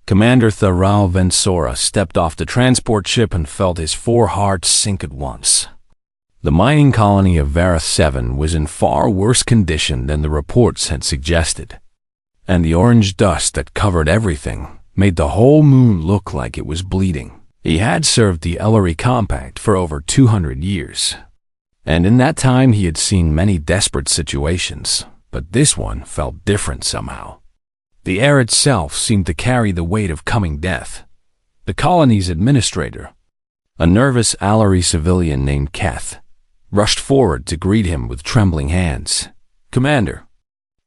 Commander Tharal Vensora stepped off the transport ship and felt his 4 hearts sink at once. The mining colony of Vareth 7 was in far worse condition than the reports had suggested, and the orange dust that covered everything made the whole moon look like it was bleeding. He had served the Ellery Compact for over 200 years, and in that time he had seen many desperate situations, but this one felt different somehow. The air itself seemed to carry the weight of coming death. The colony's administrator, a nervous Ellery civilian named Keth, rushed forward to greet him with trembling hands. "Commander,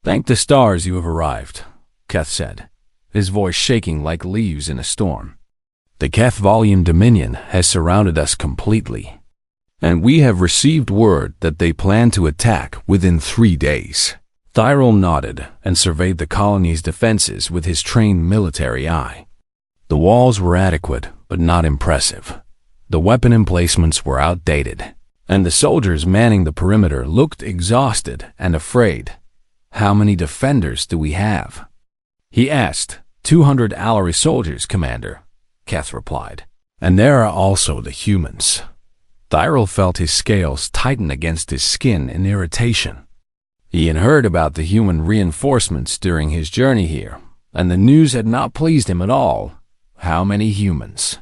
thank the stars you have arrived," Keth said, his voice shaking like leaves in a storm. "The Keth Volume Dominion has surrounded us completely, and we have received word that they plan to attack within 3 days. Thyral nodded and surveyed the colony's defenses with his trained military eye. The walls were adequate, but not impressive. The weapon emplacements were outdated, and the soldiers manning the perimeter looked exhausted and afraid. "How many defenders do we have?" he asked. 200 Ellery soldiers, Commander," Keth replied. "And there are also the humans." Thyral felt his scales tighten against his skin in irritation. He had heard about the human reinforcements during his journey here, and the news had not pleased him at all. How many humans?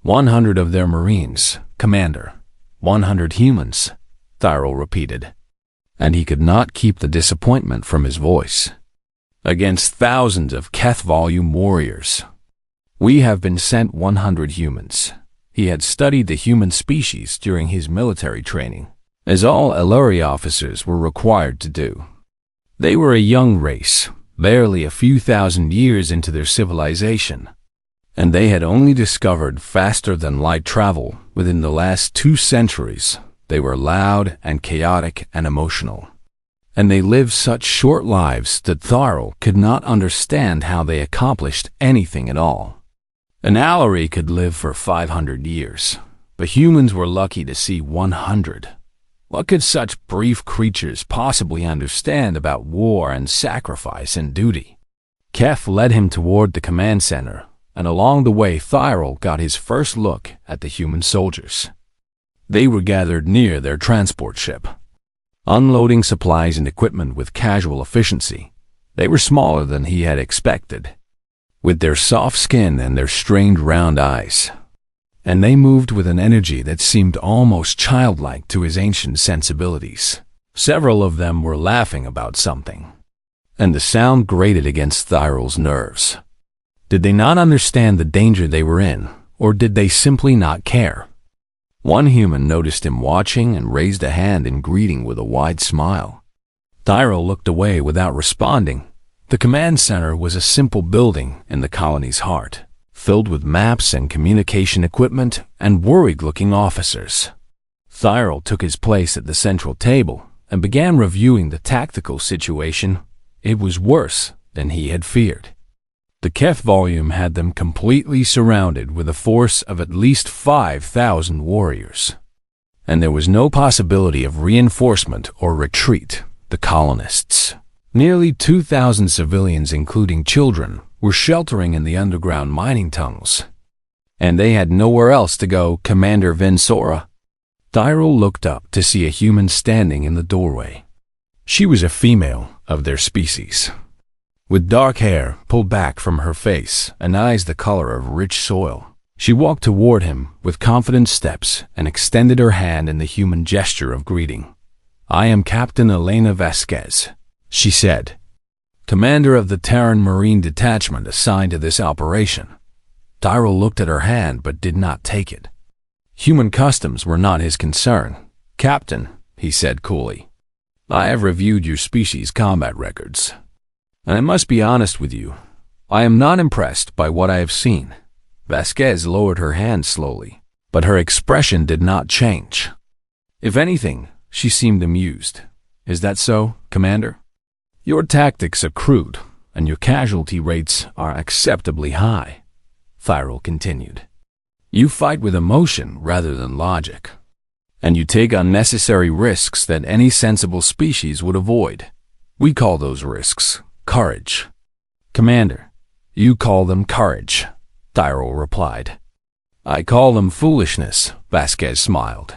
100 of their Marines, Commander. 100 humans, Thyral repeated, and he could not keep the disappointment from his voice. "Against thousands of Keth Volume warriors. We have been sent 100 humans." He had studied the human species during his military training, as all Ellery officers were required to do. They were a young race, barely a few thousand years into their civilization, and they had only discovered faster-than-light travel within the last 2 centuries. They were loud and chaotic and emotional, and they lived such short lives that Thyral could not understand how they accomplished anything at all. An Ellery could live for 500 years, but humans were lucky to see 100. What could such brief creatures possibly understand about war and sacrifice and duty? Keth led him toward the command center, and along the way Thyral got his first look at the human soldiers. They were gathered near their transport ship, unloading supplies and equipment with casual efficiency. They were smaller than he had expected, with their soft skin and their strained round eyes, and they moved with an energy that seemed almost childlike to his ancient sensibilities. Several of them were laughing about something, and the sound grated against Thyral's nerves. Did they not understand the danger they were in, or did they simply not care? One human noticed him watching and raised a hand in greeting with a wide smile. Thyral looked away without responding. The command center was a simple building in the colony's heart, filled with maps and communication equipment and worried-looking officers. Thyral took his place at the central table and began reviewing the tactical situation. It was worse than he had feared. The Keth volume had them completely surrounded with a force of at least 5,000 warriors, and there was no possibility of reinforcement or retreat. The colonists, nearly 2,000 civilians including children, were sheltering in the underground mining tunnels, and they had nowhere else to go. "Commander Vensora." Thyral looked up to see a human standing in the doorway. She was a female of their species, with dark hair pulled back from her face and eyes the color of rich soil. She walked toward him with confident steps and extended her hand in the human gesture of greeting. "I am Captain Elena Vasquez," she said, "commander of the Terran Marine detachment assigned to this operation." Thyral looked at her hand but did not take it. Human customs were not his concern. "Captain," he said coolly, "I have reviewed your species' combat records, and I must be honest with you. I am not impressed by what I have seen." Vasquez lowered her hand slowly, but her expression did not change. If anything, she seemed amused. "Is that so, Commander? Your tactics are crude, and your casualty rates are acceptably high," Thyral continued. "You fight with emotion rather than logic, and you take unnecessary risks that any sensible species would avoid. We call those risks courage." "Commander, You call them courage, Tyrell replied. I call them foolishness, Vasquez smiled.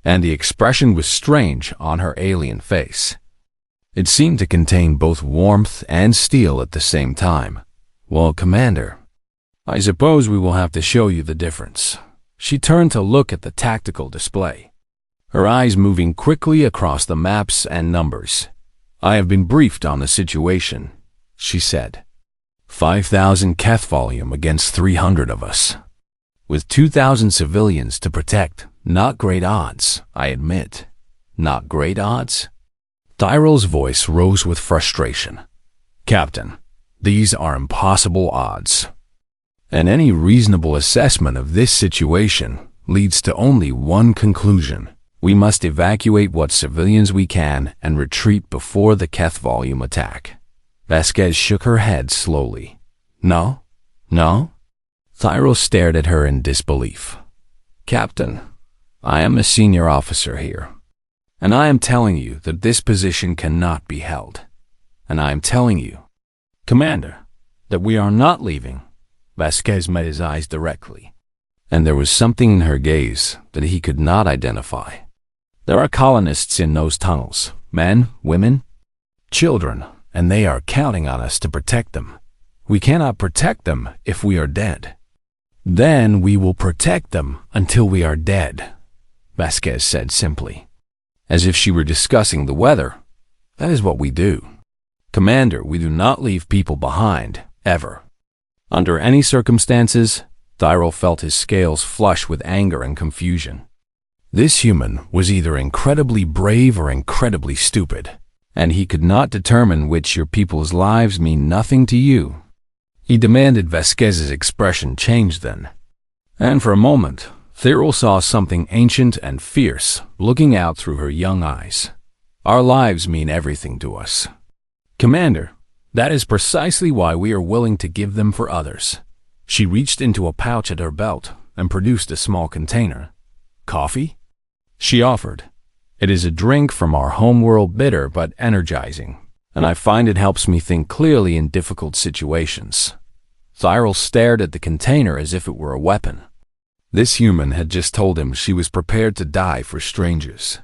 And the expression was strange on her alien face. It seemed to contain both warmth and steel at the same time. Well, Commander, I suppose we will have to show you the difference. She turned to look at the tactical display, her eyes moving quickly across the maps and numbers. I have been briefed on the situation, she said. 5,000 Keth volume against 300 of us. With 2,000 civilians to protect. Not great odds, I admit. Not great odds? Tyrell's voice rose with frustration. Captain, these are impossible odds. And any reasonable assessment of this situation leads to only one conclusion. We must evacuate what civilians we can and retreat before the Keth volume attack. Vasquez shook her head slowly. No? No? Tyrell stared at her in disbelief. Captain, I am a senior officer here, and I am telling you that this position cannot be held. And I am telling you, Commander, that we are not leaving. Vasquez met his eyes directly, and there was something in her gaze that he could not identify. There are colonists in those tunnels, men, women, children, and they are counting on us to protect them. We cannot protect them if we are dead. Then we will protect them until we are dead, Vasquez said simply, as if she were discussing the weather. That is what we do. Commander, we do not leave people behind, ever. Under any circumstances, Tyrell felt his scales flush with anger and confusion. This human was either incredibly brave or incredibly stupid, and he could not determine which. Your people's lives mean nothing to you. He demanded Vasquez's expression change then, and for a moment, Tyrell saw something ancient and fierce looking out through her young eyes. Our lives mean everything to us. Commander, that is precisely why we are willing to give them for others. She reached into a pouch at her belt and produced a small container. Coffee? She offered. It is a drink from our homeworld, bitter but energizing, and I find it helps me think clearly in difficult situations. Tyrell stared at the container as if it were a weapon. This human had just told him she was prepared to die for strangers.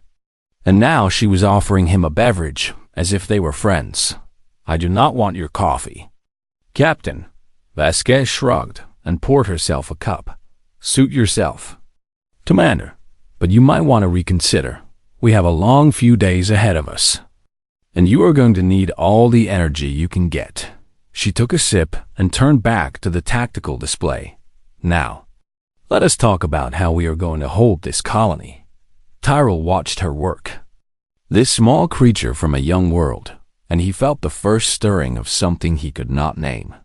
And now she was offering him a beverage, as if they were friends. I do not want your coffee. Captain, Vasquez shrugged and poured herself a cup. Suit yourself. Commander, but you might want to reconsider. We have a long few days ahead of us, and you are going to need all the energy you can get. She took a sip and turned back to the tactical display. Now, let us talk about how we are going to hold this colony. Tyrell watched her work. This small creature from a young world, and he felt the first stirring of something he could not name.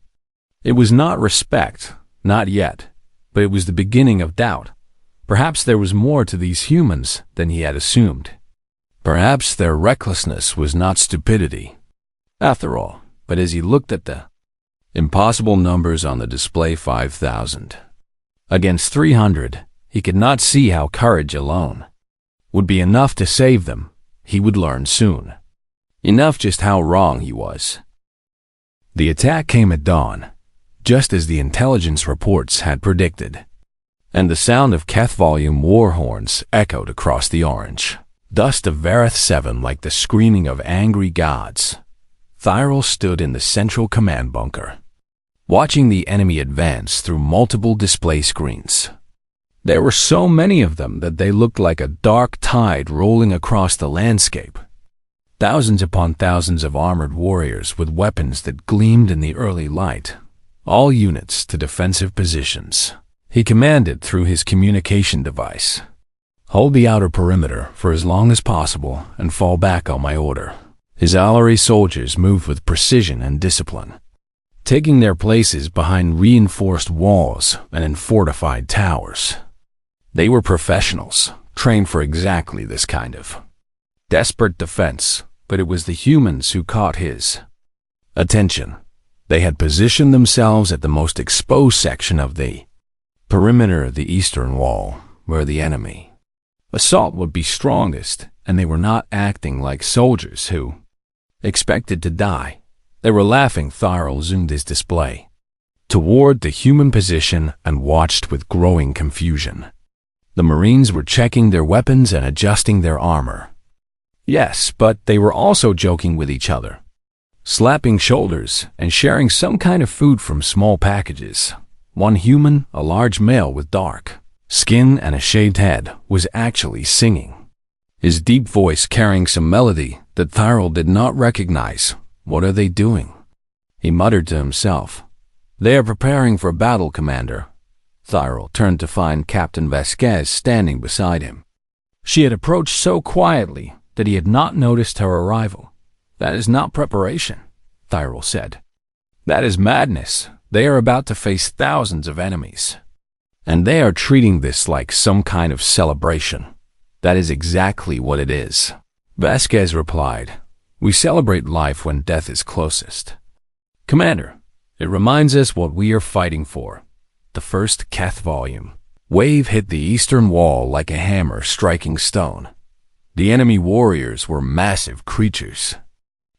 It was not respect, not yet, but it was the beginning of doubt. Perhaps there was more to these humans than he had assumed. Perhaps their recklessness was not stupidity. After all, but as he looked at the impossible numbers on the display, 5,000 against 300, he could not see how courage alone would be enough to save them. He would learn soon. Enough just how wrong he was. The attack came at dawn, just as the intelligence reports had predicted, and the sound of Keth volume war horns echoed across the orange dust of Vareth 7 like the screaming of angry gods. Tyrell stood in the central command bunker, watching the enemy advance through multiple display screens. There were so many of them that they looked like a dark tide rolling across the landscape. Thousands upon thousands of armored warriors with weapons that gleamed in the early light, all units to defensive positions. He commanded through his communication device, "Hold the outer perimeter for as long as possible and fall back on my order." His Alari soldiers moved with precision and discipline, taking their places behind reinforced walls and in fortified towers. They were professionals, trained for exactly this kind of desperate defense, but it was the humans who caught his attention. They had positioned themselves at the most exposed section of the perimeter of the eastern wall, where the enemy assault would be strongest, and they were not acting like soldiers who expected to die. They were laughing. Tyrell zoomed his display. toward the human position and watched with growing confusion. The Marines were checking their weapons and adjusting their armor. Yes, but they were also joking with each other, slapping shoulders and sharing some kind of food from small packages. One human, a large male with dark skin and a shaved head, was actually singing, his deep voice carrying some melody that Tyrell did not recognize. "What are they doing?" he muttered to himself. "They are preparing for battle, Commander." Tyrell turned to find Captain Vasquez standing beside him. She had approached so quietly that he had not noticed her arrival. "That is not preparation," Tyrell said. "That is madness. They are about to face thousands of enemies, and they are treating this like some kind of celebration." "That is exactly what it is," Vasquez replied. "We celebrate life when death is closest. Commander, it reminds us what we are fighting for. The first Keth volume." Wave hit the eastern wall like a hammer striking stone. The enemy warriors were massive creatures,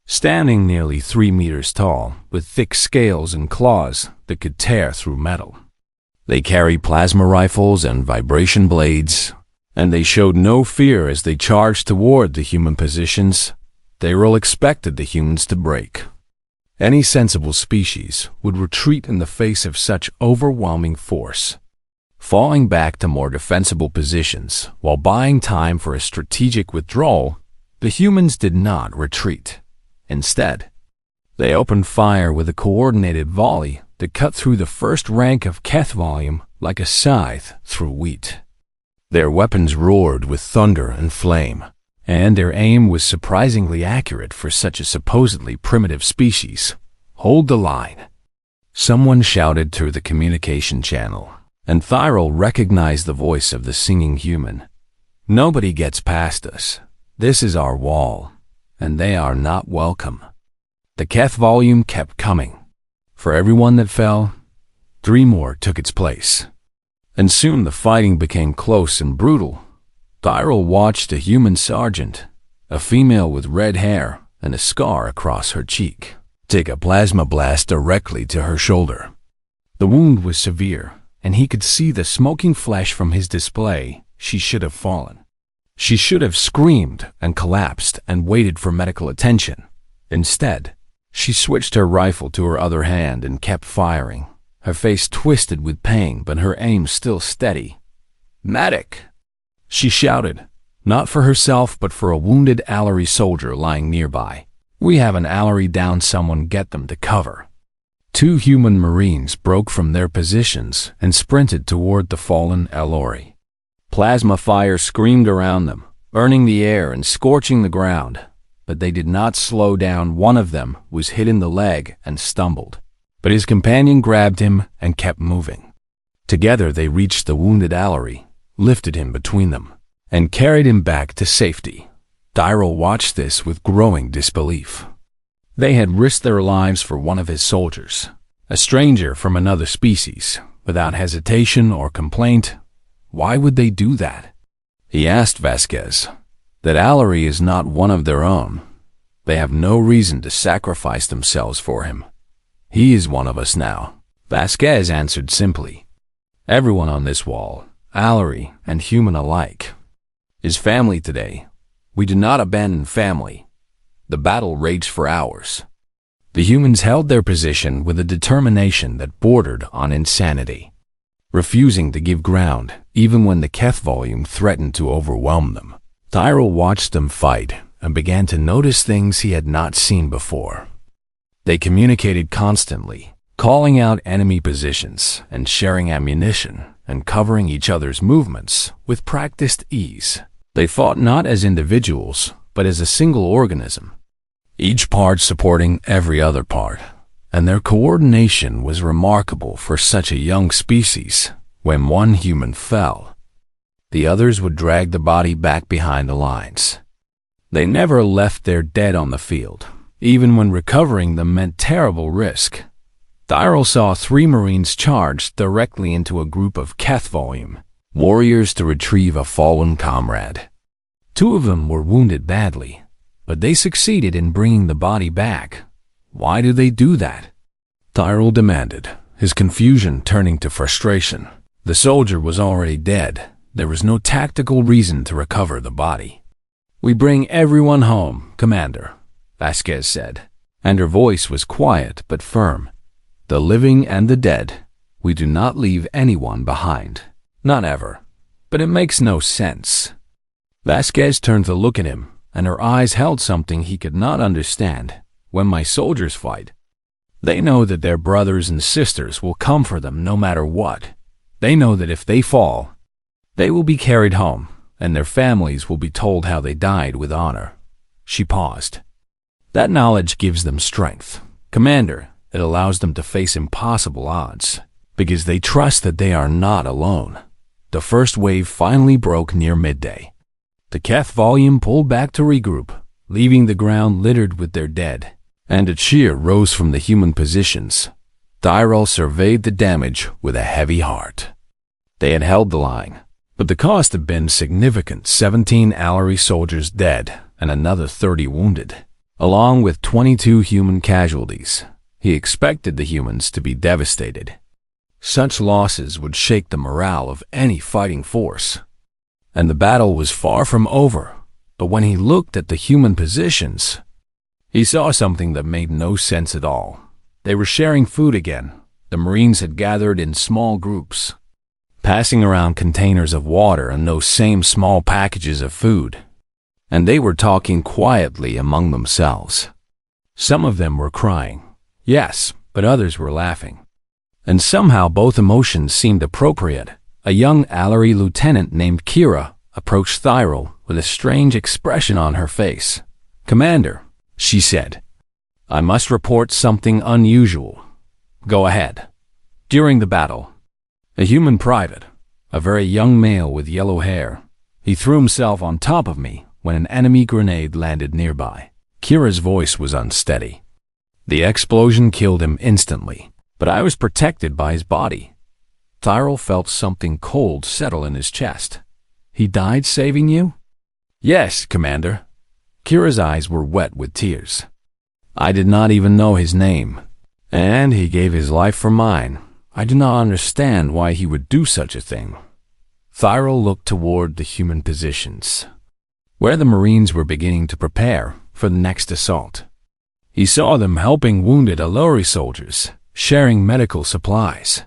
standing nearly 3 meters tall, with thick scales and claws that could tear through metal. They carried plasma rifles and vibration blades, and they showed no fear as they charged toward the human positions. Tyrell expected the humans to break. Any sensible species would retreat in the face of such overwhelming force, falling back to more defensible positions while buying time for a strategic withdrawal. The humans did not retreat. Instead, they opened fire with a coordinated volley that cut through the first rank of Keth volume like a scythe through wheat. Their weapons roared with thunder and flame, and their aim was surprisingly accurate for such a supposedly primitive species. "Hold the line," someone shouted through the communication channel, and Tyrell recognized the voice of the singing human. "Nobody gets past us. This is our wall, and they are not welcome." The Keth volume kept coming. For every one that fell, 3 more took its place. And soon the fighting became close and brutal. Tyrell watched a human sergeant, a female with red hair and a scar across her cheek, take a plasma blast directly to her shoulder. The wound was severe, and he could see the smoking flesh from his display. She should have fallen. She should have screamed and collapsed and waited for medical attention. Instead, she switched her rifle to her other hand and kept firing, her face twisted with pain but her aim still steady. "Medic!" she shouted, not for herself but for a wounded Allery soldier lying nearby. "We have an Allery down, someone get them to cover." 2 human Marines broke from their positions and sprinted toward the fallen Allery. Plasma fire screamed around them, burning the air and scorching the ground, but they did not slow down. One of them was hit in the leg and stumbled, but his companion grabbed him and kept moving. Together they reached the wounded Allery, lifted him between them, and carried him back to safety. Tyrell watched this with growing disbelief. They had risked their lives for one of his soldiers, a stranger from another species, without hesitation or complaint. Why would they do that? He asked Vasquez. That Allery is not one of their own. They have no reason to sacrifice themselves for him. He is one of us now. Vasquez answered simply. Everyone on this wall, Allery and human alike, is family today. We do not abandon family. The battle raged for hours. The humans held their position with a determination that bordered on insanity, refusing to give ground even when the Keth volume threatened to overwhelm them. Tyrell watched them fight and began to notice things he had not seen before. They communicated constantly, calling out enemy positions and sharing ammunition and covering each other's movements with practiced ease. They fought not as individuals, but as a single organism, each part supporting every other part, and their coordination was remarkable for such a young species. When one human fell, the others would drag the body back behind the lines. They never left their dead on the field, even when recovering them meant terrible risk. Tyrell saw 3 Marines charge directly into a group of Keth volume warriors to retrieve a fallen comrade. 2 of them were wounded badly, but they succeeded in bringing the body back. Why did they do that? Tyrell demanded, his confusion turning to frustration. The soldier was already dead. There was no tactical reason to recover the body. "We bring everyone home, Commander," Vasquez said, and her voice was quiet but firm. "The living and the dead. We do not leave anyone behind. Not ever. But it makes no sense." Vasquez turned to look at him, and her eyes held something he could not understand. "When my soldiers fight, they know that their brothers and sisters will come for them no matter what. They know that if they fall, they will be carried home, and their families will be told how they died with honor." She paused. "That knowledge gives them strength. Commander, it allows them to face impossible odds, because they trust that they are not alone." The first wave finally broke near midday. The Keth volume pulled back to regroup, leaving the ground littered with their dead, and a cheer rose from the human positions. Tyrell surveyed the damage with a heavy heart. They had held the line, but the cost had been significant. 17 Allery soldiers dead and another 30 wounded, along with 22 human casualties. He expected the humans to be devastated. Such losses would shake the morale of any fighting force. And the battle was far from over. But when he looked at the human positions, he saw something that made no sense at all. They were sharing food again. The Marines had gathered in small groups, passing around containers of water and those same small packages of food. And they were talking quietly among themselves. Some of them were crying, yes, but others were laughing. And somehow both emotions seemed appropriate. A young Allery lieutenant named Kira approached Tyrell with a strange expression on her face. "Commander," she said, "I must report something unusual." "Go ahead." During the battle, a human private, a very young male with yellow hair, he threw himself on top of me when an enemy grenade landed nearby. Kira's voice was unsteady. "The explosion killed him instantly, but I was protected by his body." Tyrell felt something cold settle in his chest. "He died saving you?" "Yes, Commander." Kira's eyes were wet with tears. "I did not even know his name, and he gave his life for mine. I do not understand why he would do such a thing." Tyrell looked toward the human positions, where the Marines were beginning to prepare for the next assault. He saw them helping wounded Allery soldiers, sharing medical supplies,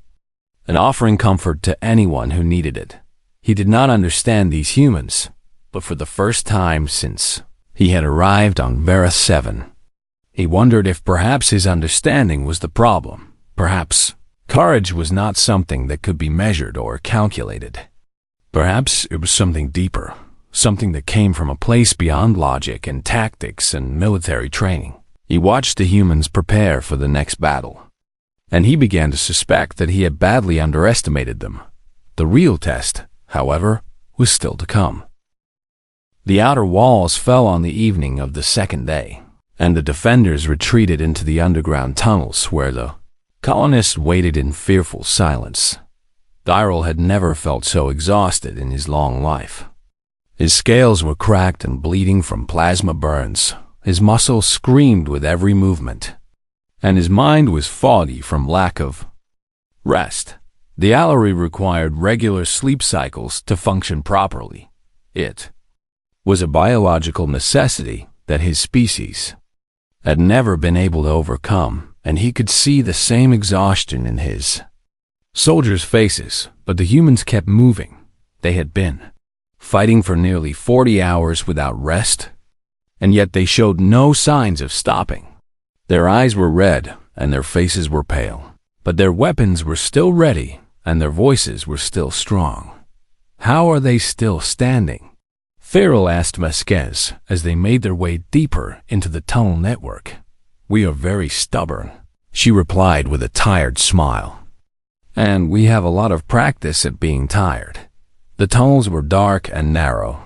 and offering comfort to anyone who needed it. He did not understand these humans, but for the first time since he had arrived on Vareth 7, he wondered if perhaps his understanding was the problem. Perhaps courage was not something that could be measured or calculated. Perhaps it was something deeper, something that came from a place beyond logic and tactics and military training. He watched the humans prepare for the next battle, and he began to suspect that he had badly underestimated them. The real test, however, was still to come. The outer walls fell on the evening of the second day, and the defenders retreated into the underground tunnels where the colonists waited in fearful silence. Tyrell had never felt so exhausted in his long life. His scales were cracked and bleeding from plasma burns. His muscles screamed with every movement, and his mind was foggy from lack of rest. The Allery required regular sleep cycles to function properly. It was a biological necessity that his species had never been able to overcome, and he could see the same exhaustion in his soldiers' faces. But the humans kept moving. They had been fighting for nearly 40 hours without rest, and yet they showed no signs of stopping. Their eyes were red and their faces were pale, but their weapons were still ready and their voices were still strong. "How are they still standing?" Farrell asked Vasquez as they made their way deeper into the tunnel network. "We are very stubborn," she replied with a tired smile. "And we have a lot of practice at being tired." The tunnels were dark and narrow,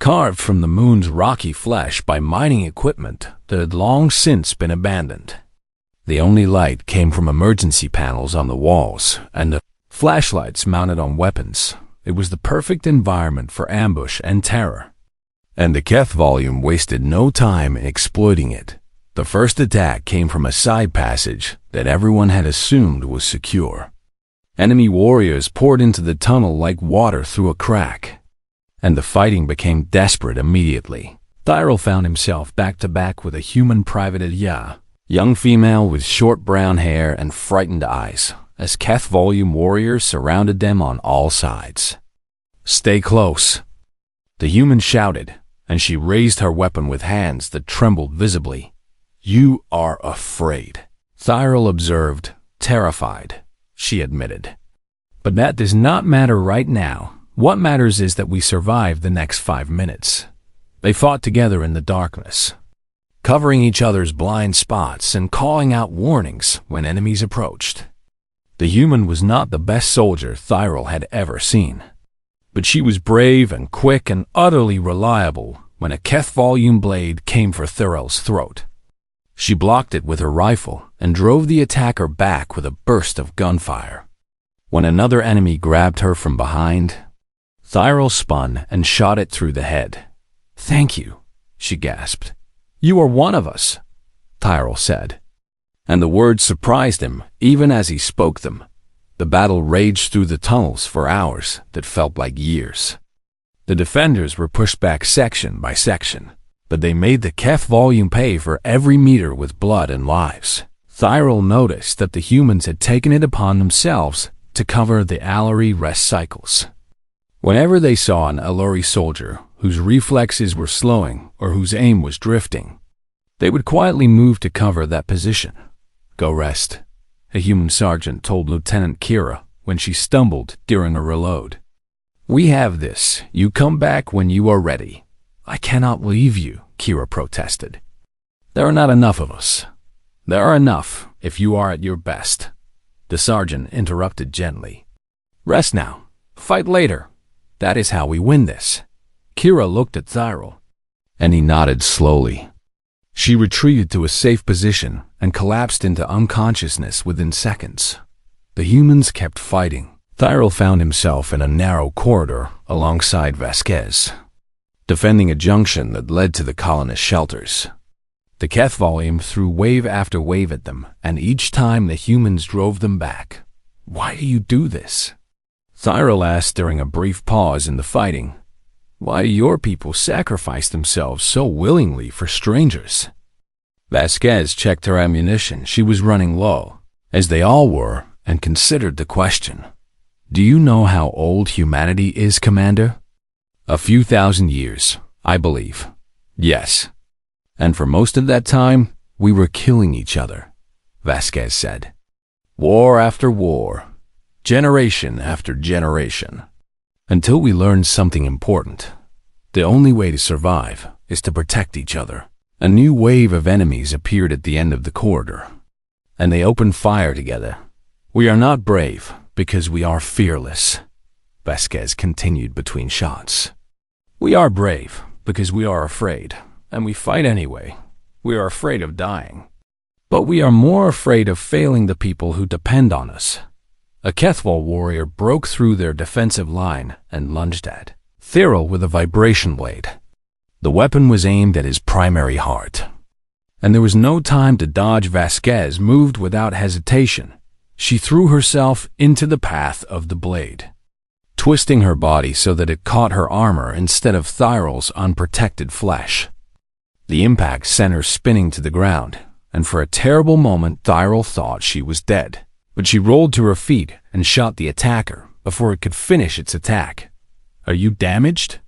carved from the moon's rocky flesh by mining equipment that had long since been abandoned. The only light came from emergency panels on the walls and the flashlights mounted on weapons. It was the perfect environment for ambush and terror, and the Keth volume wasted no time in exploiting it. The first attack came from a side passage that everyone had assumed was secure. Enemy warriors poured into the tunnel like water through a crack, and the fighting became desperate immediately. Tyrell found himself back-to-back with a human private young female with short brown hair and frightened eyes, as Keth Volume warriors surrounded them on all sides. "Stay close," the human shouted, and she raised her weapon with hands that trembled visibly. "You are afraid," Tyrell observed, terrified. She admitted. "But that does not matter right now. What matters is that we survive the next 5 minutes." They fought together in the darkness, covering each other's blind spots and calling out warnings when enemies approached. The human was not the best soldier Tyrell had ever seen, but she was brave and quick and utterly reliable when a Keth Volume blade came for Tyrell's throat. She blocked it with her rifle and drove the attacker back with a burst of gunfire. When another enemy grabbed her from behind, Tyrell spun and shot it through the head. "Thank you," she gasped. "You are one of us," Tyrell said. And the words surprised him even as he spoke them. The battle raged through the tunnels for hours that felt like years. The defenders were pushed back section by section, but they made the Keth Volume pay for every meter with blood and lives. Tyrell noticed that the humans had taken it upon themselves to cover the Alluri rest cycles. Whenever they saw an Alluri soldier whose reflexes were slowing or whose aim was drifting, they would quietly move to cover that position. "Go rest," a human sergeant told Lieutenant Kira when she stumbled during a reload. "We have this. You come back when you are ready." "I cannot leave you," Kira protested. "There are not enough of us." "There are enough if you are at your best," the sergeant interrupted gently. "Rest now. Fight later. That is how we win this." Kira looked at Tyrell, and he nodded slowly. She retreated to a safe position and collapsed into unconsciousness within seconds. The humans kept fighting. Tyrell found himself in a narrow corridor alongside Vasquez, defending a junction that led to the colonist shelters. The Keth Volume threw wave after wave at them, and each time the humans drove them back. "Why do you do this?" Tyrell asked during a brief pause in the fighting. "Why do your people sacrifice themselves so willingly for strangers?" Vasquez checked her ammunition. She was running low, as they all were, and considered the question. "Do you know how old humanity is, Commander?" "A few thousand years, I believe." "Yes. And for most of that time, we were killing each other," Vasquez said. "War after war, generation after generation, until we learned something important. The only way to survive is to protect each other." A new wave of enemies appeared at the end of the corridor, and they opened fire together. "We are not brave because we are fearless," Vasquez continued between shots. "We are brave because we are afraid, and we fight anyway. We are afraid of dying. But we are more afraid of failing the people who depend on us." A Kethval warrior broke through their defensive line and lunged at Tyrell with a vibration blade. The weapon was aimed at his primary heart, and there was no time to dodge. Vasquez moved without hesitation. She threw herself into the path of the blade, twisting her body so that it caught her armor instead of Tyrell's unprotected flesh. The impact sent her spinning to the ground, and for a terrible moment Tyrell thought she was dead. But she rolled to her feet and shot the attacker before it could finish its attack. "Are you damaged?"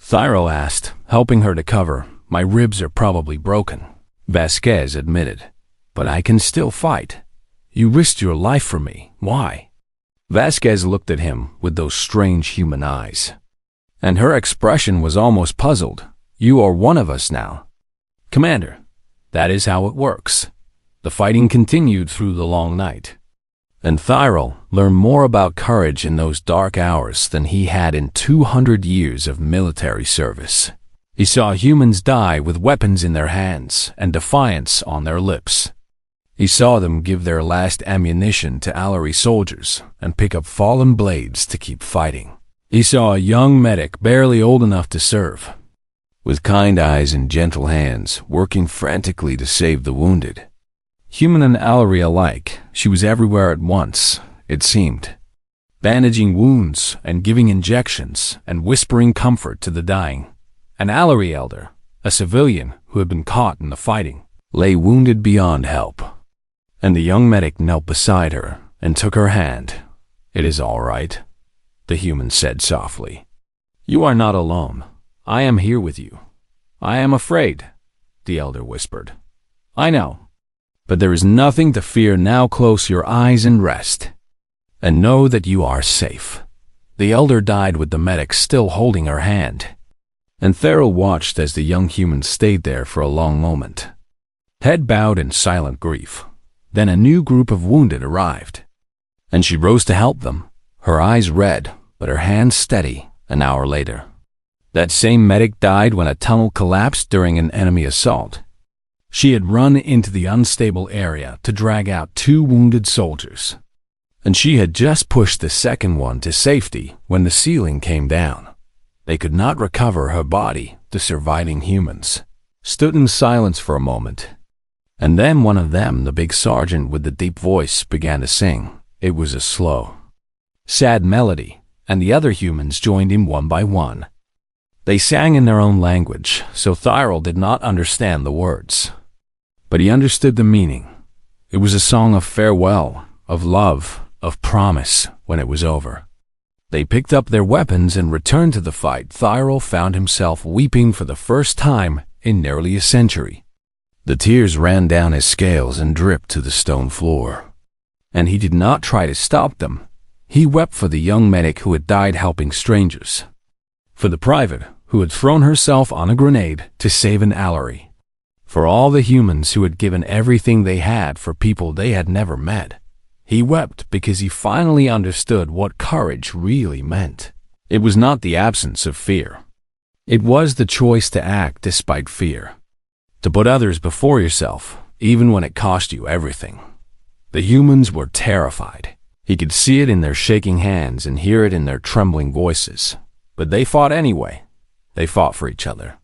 Tyrell asked, helping her to cover. "My ribs are probably broken," Vasquez admitted. "But I can still fight." "You risked your life for me. Why?" Vasquez looked at him with those strange human eyes, and her expression was almost puzzled. "You are one of us now, Commander. That is how it works." The fighting continued through the long night, and Tyrell learned more about courage in those dark hours than he had in 200 years of military service. He saw humans die with weapons in their hands and defiance on their lips. He saw them give their last ammunition to Alluri soldiers and pick up fallen blades to keep fighting. He saw a young medic barely old enough to serve, with kind eyes and gentle hands, working frantically to save the wounded. Human and Allery alike, she was everywhere at once, it seemed, bandaging wounds and giving injections and whispering comfort to the dying. An Allery elder, a civilian who had been caught in the fighting, lay wounded beyond help, and the young medic knelt beside her and took her hand. "It is all right," the human said softly. "You are not alone. I am here with you." "I am afraid," the elder whispered. "I know. But there is nothing to fear now. Close your eyes and rest, and know that you are safe." The elder died with the medic still holding her hand, and Thyril watched as the young human stayed there for a long moment, head bowed in silent grief. Then a new group of wounded arrived, and she rose to help them, her eyes red, but her hands steady. An hour later, that same medic died when a tunnel collapsed during an enemy assault. She had run into the unstable area to drag out 2 wounded soldiers, and she had just pushed the second one to safety when the ceiling came down. They could not recover her body. The surviving humans stood in silence for a moment, and then one of them, the big sergeant with the deep voice, began to sing. It was a slow, sad melody, and the other humans joined in one by one. They sang in their own language, so Thyril did not understand the words, but he understood the meaning. It was a song of farewell, of love, of promise when it was over. They picked up their weapons and returned to the fight. Thyril found himself weeping for the first time in nearly a century. The tears ran down his scales and dripped to the stone floor, and he did not try to stop them. He wept for the young medic who had died helping strangers, for the private who had thrown herself on a grenade to save an Allery, for all the humans who had given everything they had for people they had never met. He wept because he finally understood what courage really meant. It was not the absence of fear. It was the choice to act despite fear, to put others before yourself, even when it cost you everything. The humans were terrified. He could see it in their shaking hands and hear it in their trembling voices. But they fought anyway. They fought for each other.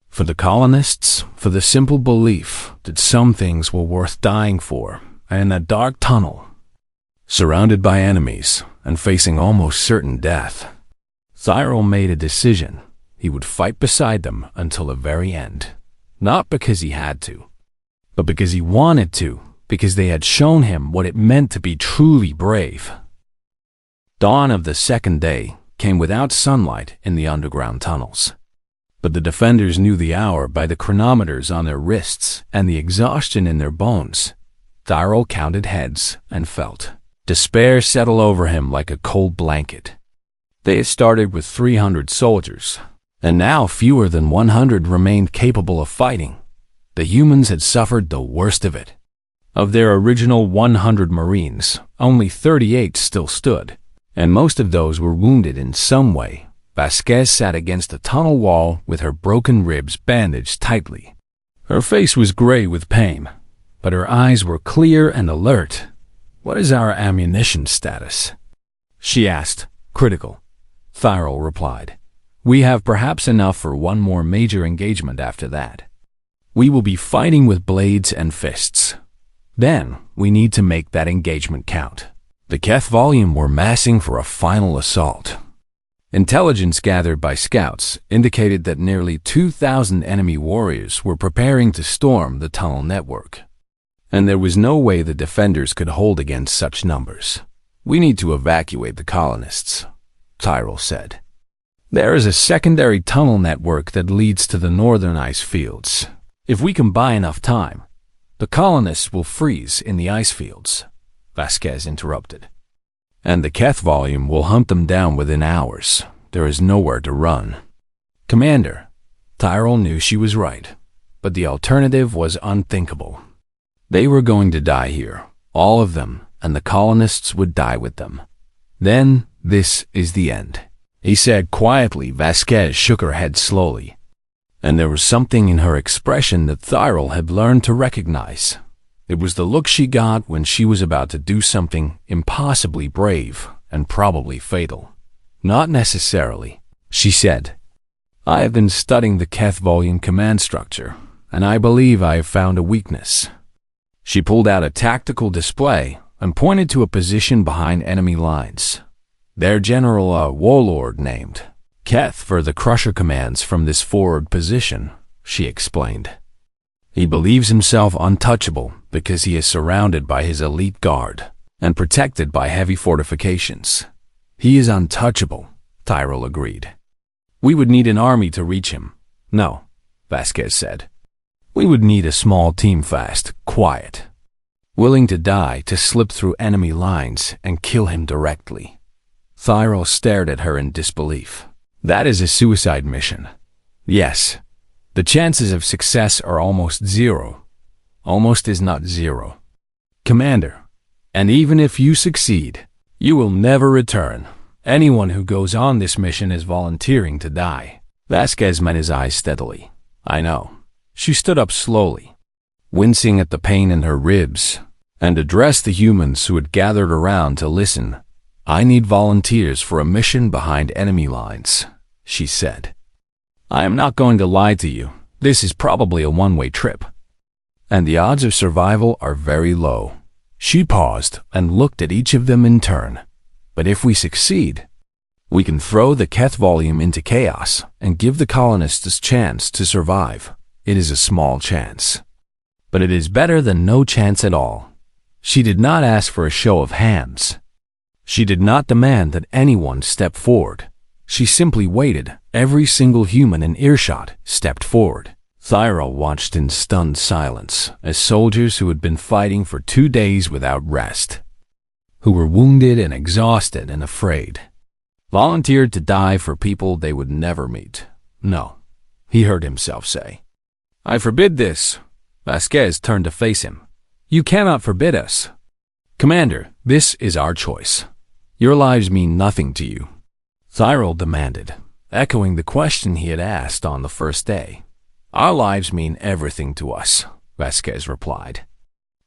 For the colonists, for the simple belief that some things were worth dying for. And in that dark tunnel, surrounded by enemies and facing almost certain death, Thyril made a decision. He would fight beside them until the very end. Not because he had to, but because he wanted to, because they had shown him what it meant to be truly brave. Dawn of the second day came without sunlight in the underground tunnels, but the defenders knew the hour by the chronometers on their wrists and the exhaustion in their bones. Thyril counted heads and felt despair settle over him like a cold blanket. They had started with 300 soldiers, and now fewer than 100 remained capable of fighting. The humans had suffered the worst of it. Of their original 100 Marines, only 38 still stood, and most of those were wounded in some way. Vasquez sat against a tunnel wall with her broken ribs bandaged tightly. Her face was gray with pain, but her eyes were clear and alert. "What is our ammunition status?" she asked, critical. Thyril replied, "We have perhaps enough for one more major engagement after that. We will be fighting with blades and fists. Then we need to make that engagement count." The Keth volume were massing for a final assault. Intelligence gathered by scouts indicated that nearly 2,000 enemy warriors were preparing to storm the tunnel network, and there was no way the defenders could hold against such numbers. "We need to evacuate the colonists," Thyril said. "There is a secondary tunnel network that leads to the northern ice fields. If we can buy enough time, the colonists will freeze in the ice fields," Vasquez interrupted. "And the Keth volume will hunt them down within hours. There is nowhere to run." "Commander," Thyril knew she was right, but the alternative was unthinkable. They were going to die here, all of them, and the colonists would die with them. "Then this is the end," he said quietly. Vasquez shook her head slowly, and there was something in her expression that Thyril had learned to recognize. It was the look she got when she was about to do something impossibly brave and probably fatal. "Not necessarily," she said. I have been studying the Keth volume command structure, and I believe I have found a weakness. She pulled out a tactical display and pointed to a position behind enemy lines. Their general, a warlord named Keth, for the Crusher commands from this forward position, she explained. He believes himself untouchable because he is surrounded by his elite guard and protected by heavy fortifications. He is untouchable, Tyrell agreed. We would need an army to reach him. No, Vasquez said. We would need a small team, fast, quiet, willing to die to slip through enemy lines and kill him directly. Tyrell stared at her in disbelief. That is a suicide mission. Yes. The chances of success are almost zero. Almost is not zero. Commander, and even if you succeed, you will never return. Anyone who goes on this mission is volunteering to die. Vasquez met his eyes steadily. I know. She stood up slowly, wincing at the pain in her ribs, and addressed the humans who had gathered around to listen. I need volunteers for a mission behind enemy lines, she said. I am not going to lie to you. This is probably a one-way trip, and the odds of survival are very low. She paused and looked at each of them in turn. But if we succeed, we can throw the Keth volume into chaos and give the colonists a chance to survive. It is a small chance, but it is better than no chance at all. She did not ask for a show of hands. She did not demand that anyone step forward. She simply waited. Every single human in earshot stepped forward. Tyrell watched in stunned silence as soldiers who had been fighting for 2 days without rest, who were wounded and exhausted and afraid, volunteered to die for people they would never meet. No, he heard himself say. I forbid this. Vasquez turned to face him. You cannot forbid us. Commander, this is our choice. Your lives mean nothing to you, Tyrell demanded, echoing the question he had asked on the first day. Our lives mean everything to us, Vasquez replied,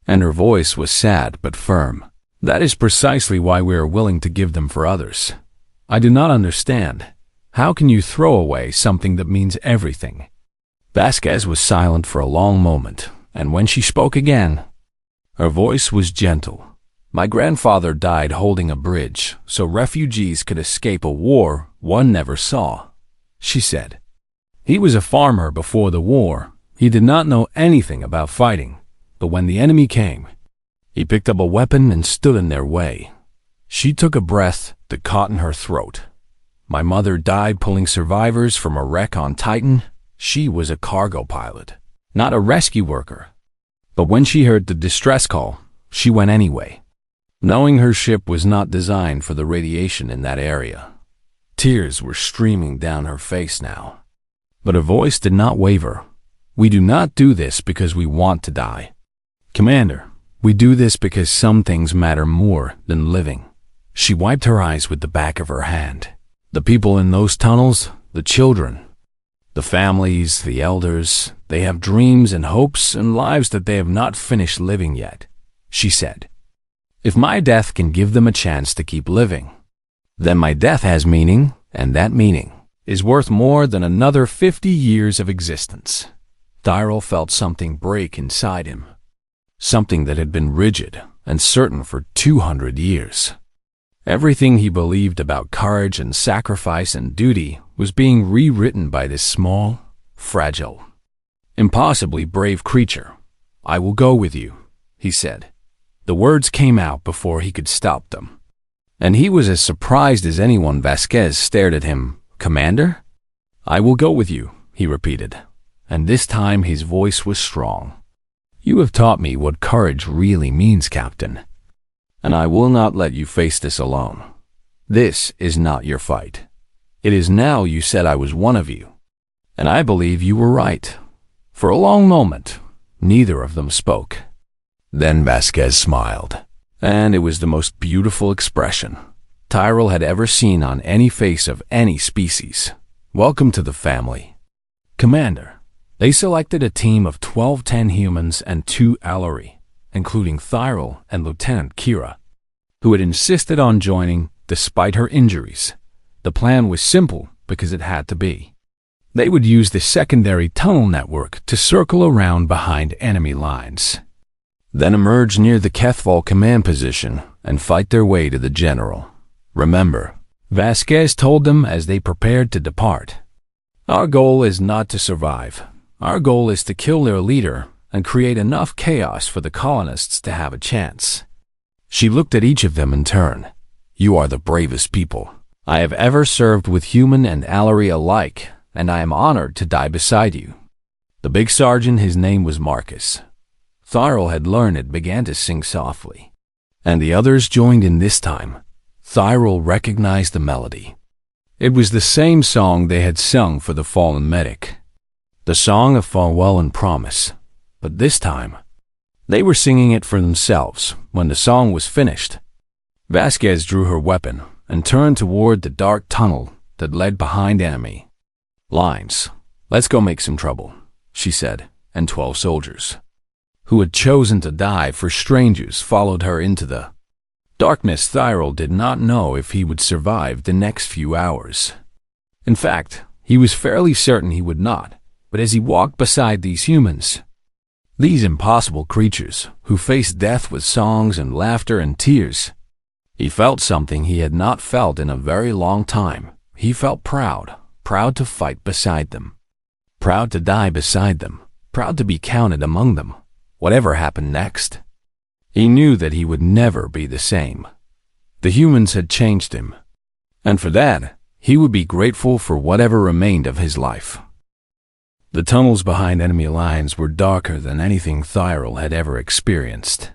and her voice was sad but firm. That is precisely why we are willing to give them for others. I do not understand. How can you throw away something that means everything? Vasquez was silent for a long moment, and when she spoke again, her voice was gentle. My grandfather died holding a bridge so refugees could escape a war one never saw, she said. He was a farmer before the war. He did not know anything about fighting, but when the enemy came, he picked up a weapon and stood in their way. She took a breath that caught in her throat. My mother died pulling survivors from a wreck on Titan. She was a cargo pilot, not a rescue worker. But when she heard the distress call, she went anyway, knowing her ship was not designed for the radiation in that area. Tears were streaming down her face now, but her voice did not waver. We do not do this because we want to die. Commander, we do this because some things matter more than living. She wiped her eyes with the back of her hand. The people in those tunnels, the children, the families, the elders, they have dreams and hopes and lives that they have not finished living yet, she said. If my death can give them a chance to keep living, then my death has meaning, and that meaning is worth more than another 50 years of existence. Tyrell felt something break inside him, something that had been rigid and certain for 200 years. Everything he believed about courage and sacrifice and duty was being rewritten by this small, fragile, impossibly brave creature. I will go with you, he said. The words came out before he could stop them, and he was as surprised as anyone. Vasquez stared at him. Commander? I will go with you, he repeated, and this time his voice was strong. You have taught me what courage really means, Captain, and I will not let you face this alone. This is not your fight. It is now. You said I was one of you, and I believe you were right. For a long moment, neither of them spoke. Then Vasquez smiled, and it was the most beautiful expression Tyrell had ever seen on any face of any species. Welcome to the family. Commander, they selected a team of 12-10 humans and 2 Allory, including Tyrell and Lieutenant Kira, who had insisted on joining despite her injuries. The plan was simple because it had to be. They would use the secondary tunnel network to circle around behind enemy lines, then emerge near the Kethval command position and fight their way to the general. Remember, Vasquez told them as they prepared to depart, "Our goal is not to survive. Our goal is to kill their leader and create enough chaos for the colonists to have a chance." She looked at each of them in turn. "You are the bravest people I have ever served with human and Allery alike, and I am honored to die beside you." The big sergeant, his name was Marcus. Thyrol had learned it, began to sing softly, and the others joined in this time. Thyrol recognized the melody. It was the same song they had sung for the fallen medic, the song of farewell and promise, but this time they were singing it for themselves. When the song was finished, Vasquez drew her weapon and turned toward the dark tunnel that led behind enemy lines. "Let's go make some trouble," she said, and 12 soldiers, who had chosen to die for strangers, followed her into the darkness. Thyrol did not know if he would survive the next few hours. In fact, he was fairly certain he would not, but as he walked beside these humans, these impossible creatures who faced death with songs and laughter and tears, he felt something he had not felt in a very long time. He felt proud, proud to fight beside them, proud to die beside them, proud to be counted among them. Whatever happened next, he knew that he would never be the same. The humans had changed him, and for that, he would be grateful for whatever remained of his life. The tunnels behind enemy lines were darker than anything Thyrol had ever experienced.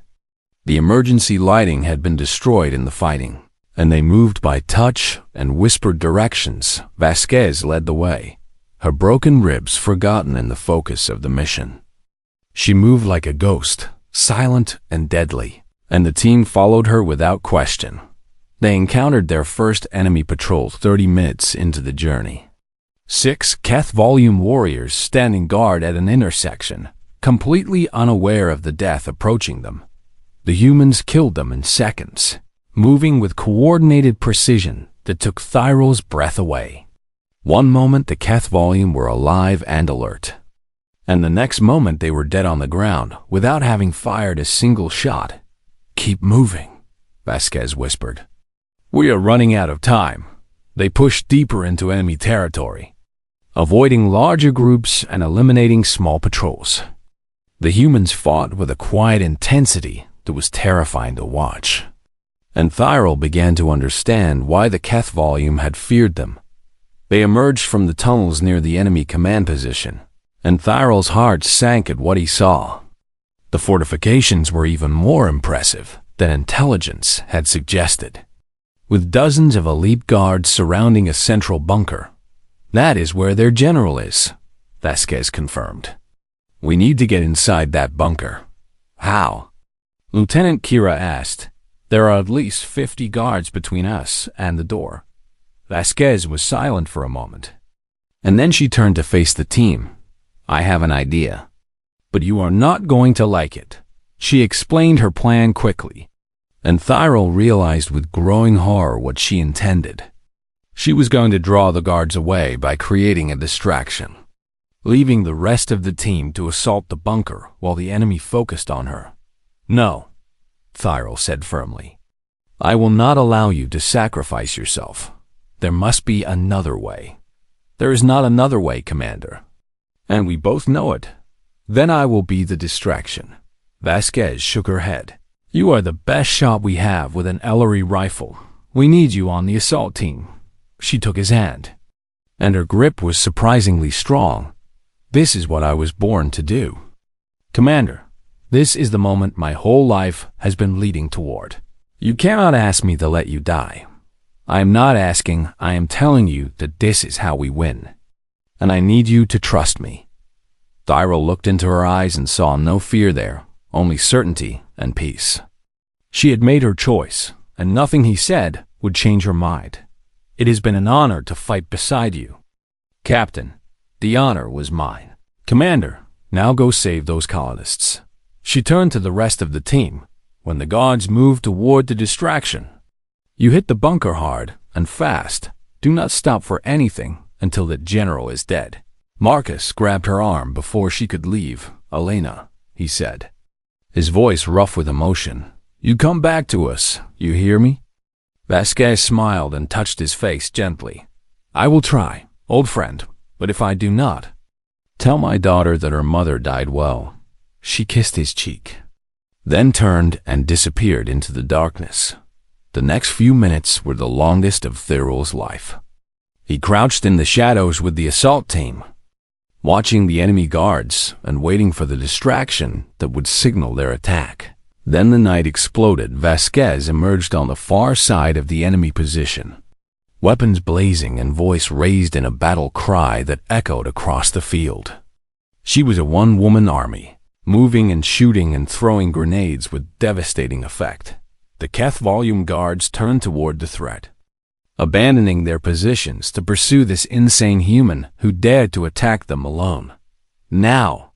The emergency lighting had been destroyed in the fighting, and they moved by touch and whispered directions. Vasquez led the way, her broken ribs forgotten in the focus of the mission. She moved like a ghost, silent and deadly, and the team followed her without question. They encountered their first enemy patrol 30 minutes into the journey. 6 Kethval warriors standing guard at an intersection, completely unaware of the death approaching them. The humans killed them in seconds, moving with coordinated precision that took Thyrol's breath away. One moment the Kethval were alive and alert, and the next moment they were dead on the ground without having fired a single shot. "Keep moving," Vasquez whispered. "We are running out of time." They pushed deeper into enemy territory, avoiding larger groups and eliminating small patrols. The humans fought with a quiet intensity that was terrifying to watch, and Thyrol began to understand why the Kethval had feared them. They emerged from the tunnels near the enemy command position, and Thyrol's heart sank at what he saw. The fortifications were even more impressive than intelligence had suggested, with dozens of elite guards surrounding a central bunker. "That is where their general is," Vasquez confirmed. "We need to get inside that bunker." "How?" Lieutenant Kira asked. "There are at least 50 guards between us and the door." Vasquez was silent for a moment, and then she turned to face the team. "I have an idea, but you are not going to like it." She explained her plan quickly, and Thyrol realized with growing horror what she intended. She was going to draw the guards away by creating a distraction, leaving the rest of the team to assault the bunker while the enemy focused on her. "No," Thyrol said firmly. "I will not allow you to sacrifice yourself. There must be another way." "There is not another way, Commander, and we both know it." "Then I will be the distraction." Vasquez shook her head. "You are the best shot we have with an Ellery rifle. We need you on the assault team." She took his hand, and her grip was surprisingly strong. "This is what I was born to do. Commander, this is the moment my whole life has been leading toward. You cannot ask me to let you die. I am not asking, I am telling you that this is how we win. And I need you to trust me." Thyrol looked into her eyes and saw no fear there, only certainty and peace. She had made her choice, and nothing he said would change her mind. "It has been an honor to fight beside you, Captain. The honor was mine. Commander, now go save those colonists." She turned to the rest of the team. When the guards moved toward the distraction, "You hit the bunker hard and fast. Do not stop for anything until the general is dead." Marcus grabbed her arm before she could leave. "Elena," he said, his voice rough with emotion. "You come back to us, you hear me?" Vasquez smiled and touched his face gently. "I will try, old friend, but if I do not, tell my daughter that her mother died well." She kissed his cheek, then turned and disappeared into the darkness. The next few minutes were the longest of Thirl's life. He crouched in the shadows with the assault team, watching the enemy guards and waiting for the distraction that would signal their attack. Then the night exploded. Vasquez emerged on the far side of the enemy position, weapons blazing and voice raised in a battle cry that echoed across the field. She was a one-woman army, moving and shooting and throwing grenades with devastating effect. The Keth volume guards turned toward the threat, abandoning their positions to pursue this insane human who dared to attack them alone. "Now!"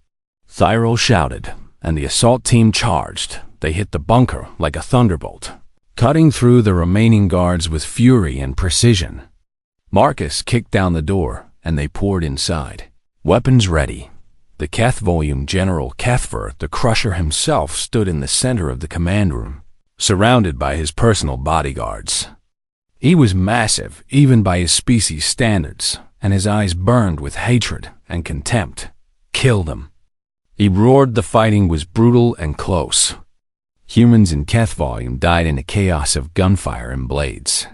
Thyrol shouted, and the assault team charged. They hit the bunker like a thunderbolt, cutting through the remaining guards with fury and precision. Marcus kicked down the door, and they poured inside, weapons ready. The Keth volume General Kethver, the Crusher himself, stood in the center of the command room, surrounded by his personal bodyguards. He was massive, even by his species standards, and his eyes burned with hatred and contempt. "Kill them!" He roared. The fighting was brutal and close. Humans in Keth volume died in a chaos of gunfire and blades,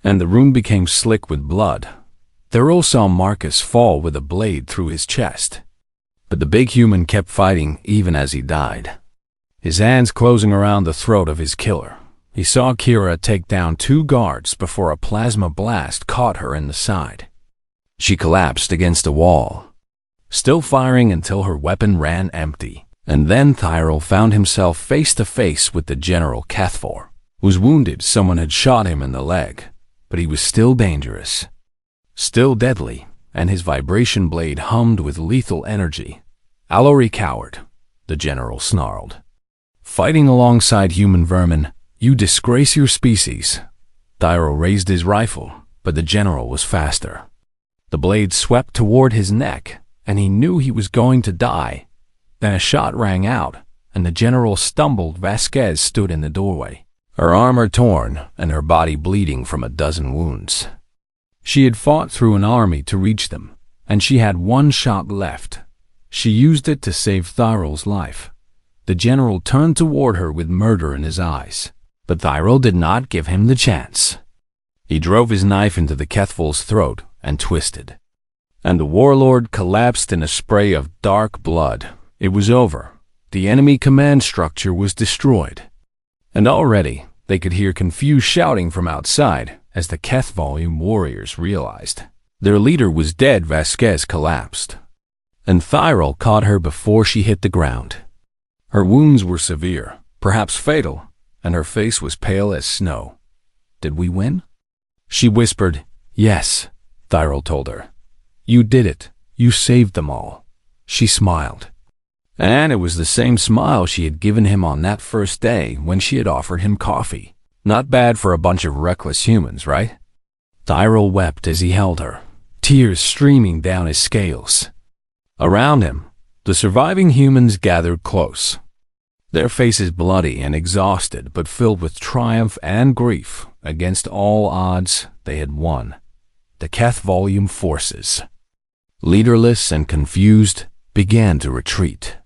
and the room became slick with blood. Thurl saw Marcus fall with a blade through his chest, but the big human kept fighting even as he died, his hands closing around the throat of his killer. He saw Kira take down 2 guards before a plasma blast caught her in the side. She collapsed against a wall, still firing until her weapon ran empty. And then Thyrol found himself face to face with the General Kethfor, who was wounded. Someone had shot him in the leg, but he was still dangerous, still deadly, and his vibration blade hummed with lethal energy. "Allory coward," the General snarled. "Fighting alongside human vermin, you disgrace your species." Thyrol raised his rifle, but the General was faster. The blade swept toward his neck, and he knew he was going to die. Then a shot rang out, and the General stumbled. Vasquez stood in the doorway, her armor torn and her body bleeding from a dozen wounds. She had fought through an army to reach them, and she had 1 shot left. She used it to save Thyrol's life. The General turned toward her with murder in his eyes, but Thyrol did not give him the chance. He drove his knife into the Kethvol's throat and twisted, and the warlord collapsed in a spray of dark blood. It was over. The enemy command structure was destroyed, and already they could hear confused shouting from outside as the Keth volume warriors realized their leader was dead. Vasquez collapsed, and Thyrol caught her before she hit the ground. Her wounds were severe, perhaps fatal, and her face was pale as snow. "Did we win?" She whispered. "Yes," Thyrol told her. "You did it. You saved them all." She smiled, and it was the same smile she had given him on that first day when she had offered him coffee. Not bad for a bunch of reckless humans, right? Thyrol wept as he held her, tears streaming down his scales. Around him, the surviving humans gathered close, their faces bloody and exhausted, but filled with triumph and grief. Against all odds, they had won. The Keth volume forces, leaderless and confused, began to retreat.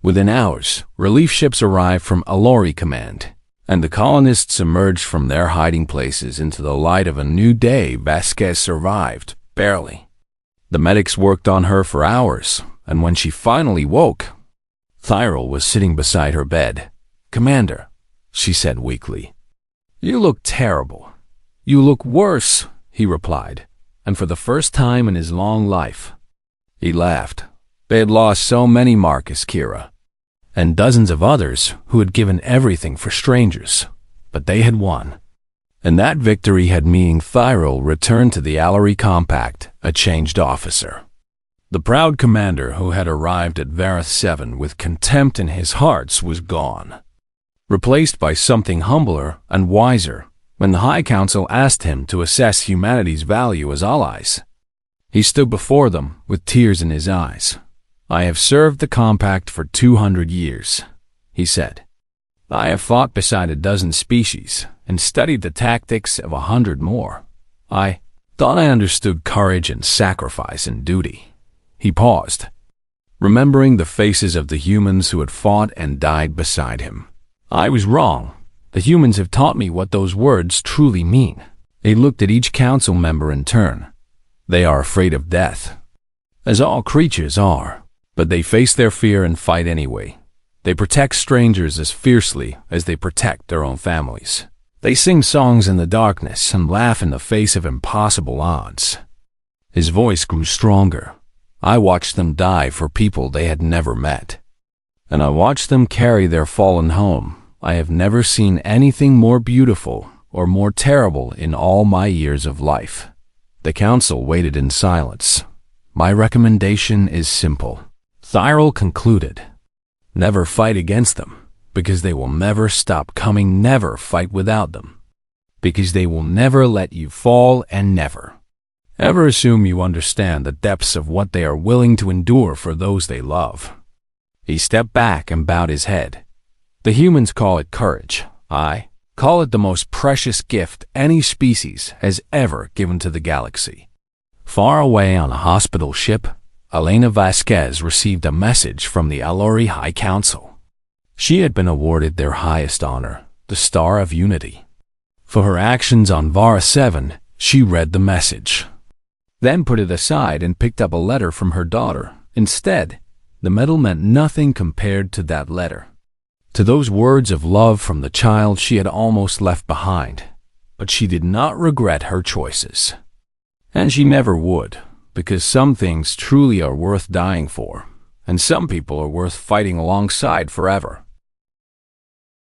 Within hours, relief ships arrived from Allory Command, and the colonists emerged from their hiding places into the light of a new day. Vasquez survived, barely. The medics worked on her for hours, and when she finally woke, Thyrol was sitting beside her bed. "Commander," she said weakly, "you look terrible." "You look worse," he replied, and for the first time in his long life. He laughed. They had lost so many, Marcus, Kira, and dozens of others who had given everything for strangers, but they had won. And that victory had meaning Thyrol returned to the Allory Compact, a changed officer. The proud commander who had arrived at Vareth 7 with contempt in his heart was gone, replaced by something humbler and wiser when the High Council asked him to assess humanity's value as allies. He stood before them with tears in his eyes. "I have served the compact for 200 years, he said. "I have fought beside a dozen species and studied the tactics of 100 more. I thought I understood courage and sacrifice and duty." He paused, remembering the faces of the humans who had fought and died beside him. "I was wrong. The humans have taught me what those words truly mean." He looked at each council member in turn. "They are afraid of death, as all creatures are, but they face their fear and fight anyway. They protect strangers as fiercely as they protect their own families. They sing songs in the darkness and laugh in the face of impossible odds." His voice grew stronger. "I watched them die for people they had never met, and I watched them carry their fallen home. I have never seen anything more beautiful or more terrible in all my years of life." The council waited in silence. "My recommendation is simple," Thyrol concluded. "Never fight against them, because they will never stop coming. Never fight without them, because they will never let you fall, and never ever assume you understand the depths of what they are willing to endure for those they love." He stepped back and bowed his head. "The humans call it courage. I call it the most precious gift any species has ever given to the galaxy." Far away on a hospital ship, Elena Vasquez received a message from the Alori High Council. She had been awarded their highest honor, the Star of Unity. For her actions on Vara 7, she read the message, then put it aside and picked up a letter from her daughter. Instead, the medal meant nothing compared to that letter, to those words of love from the child she had almost left behind. But she did not regret her choices. And she never would, because some things truly are worth dying for, and some people are worth fighting alongside forever.